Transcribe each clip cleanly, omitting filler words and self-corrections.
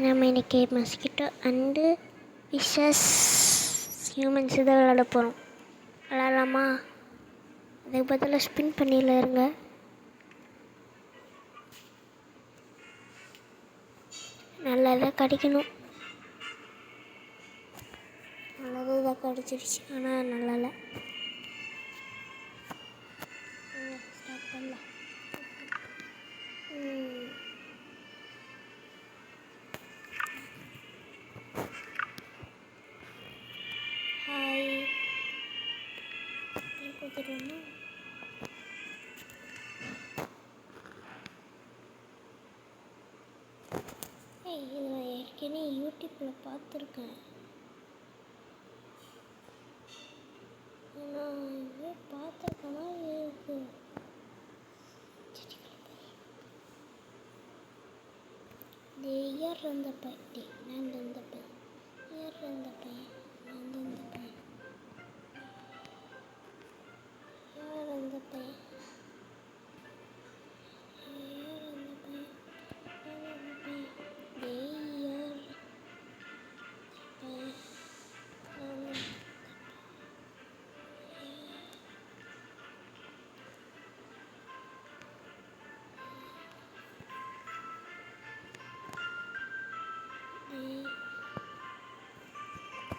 நம்ம இன்றைக்கி mosquito and fishes humans இதை விளாட போகிறோம். விளாட்லாமா? அதுக்கு பதிலாக ஸ்பின் பண்ணியில் இருங்க. நல்லதாக கிடைக்கணும். நல்லதாக கிடச்சிருச்சு, ஆனால் நல்லா ஸ்டார்ட் பண்ணலாம். ஹாய் கொடுத்துருவோமா? இது நான் ஏற்கனவே யூடியூப்பில் பார்த்துருக்கேன். ஆனால் இது பார்த்துருக்கேன்னா இருக்கு. யார் அந்த பையன்? நான் அந்த பையன். யார் அந்த பையன்? நான் அந்த பையன். யார் அந்த பையன்? யார் அந்த பையன்? யார் அந்த பையன்? யார் பையன்?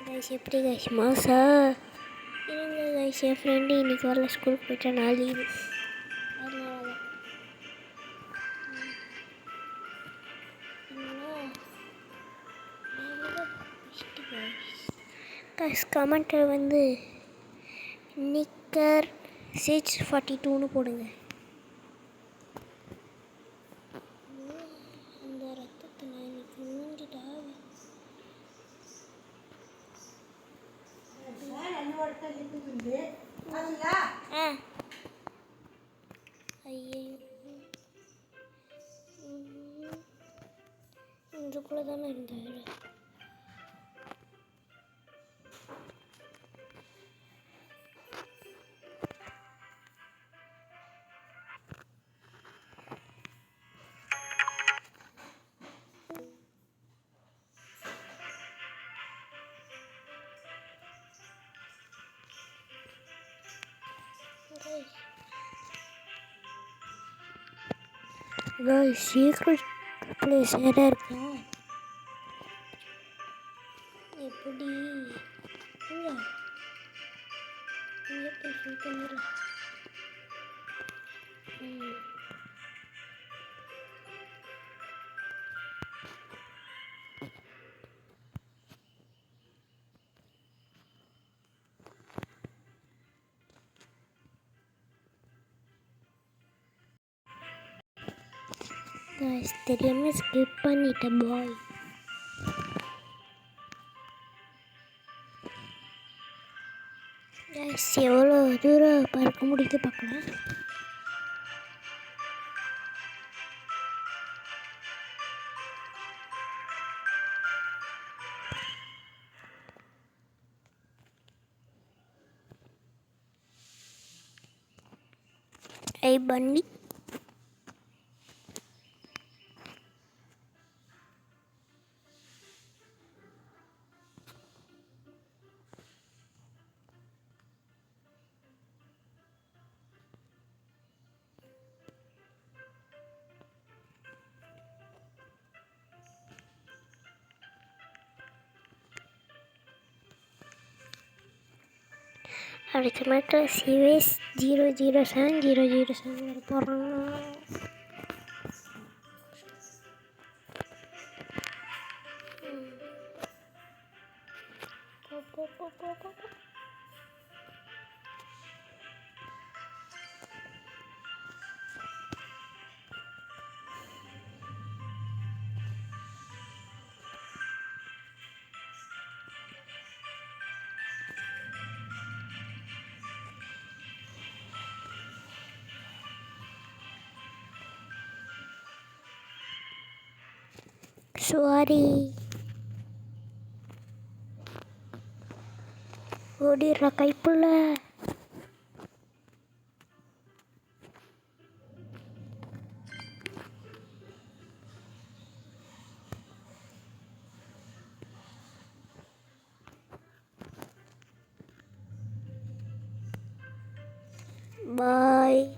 கைஸ் எப்படி கைஸ் மாசா இருங்க கைஸ். என் ஃப்ரெண்டு இன்றைக்கி வரல, ஸ்கூலுக்கு போயிட்டா. நான் லீவு. அதனால கைஸ் கமெண்ட்டில் வந்து நிக்கர் சிக்ஸ் 42ன்னு போடுங்க. அந்த ரத்தத்தை நான் இன்னைக்கு மூஞ்சிட்டா. ஐயோ இதுக்குள்ளே தானே இருந்தார். சீக்ரெட் பிளேஸ் எதாவது இருக்கா? எப்படி இங்கே போய் ஃபில் பண்ணிடலாம். கைஸ் தெரியாமல் ஸ்கிப் பண்ணிட்டேன் பாய். கைஸ் எவ்வளோ தூரம் பார்க்க முடியுது பார்க்கலாம். ஐ பன்னி அடுத்த மேட்டில் சிவேஸ் 007 வர போகிறான். சாரி ஓடிடுற கைப்புள்ள. பாய்.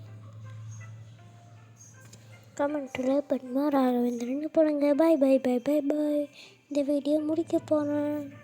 கமெண்ட்டில் பத்மா ராகவேந்திரன் போடுங்க. பாய் பாய் பாய் பாய் பாய். இந்த வீடியோ முடிக்க போகிறேன்.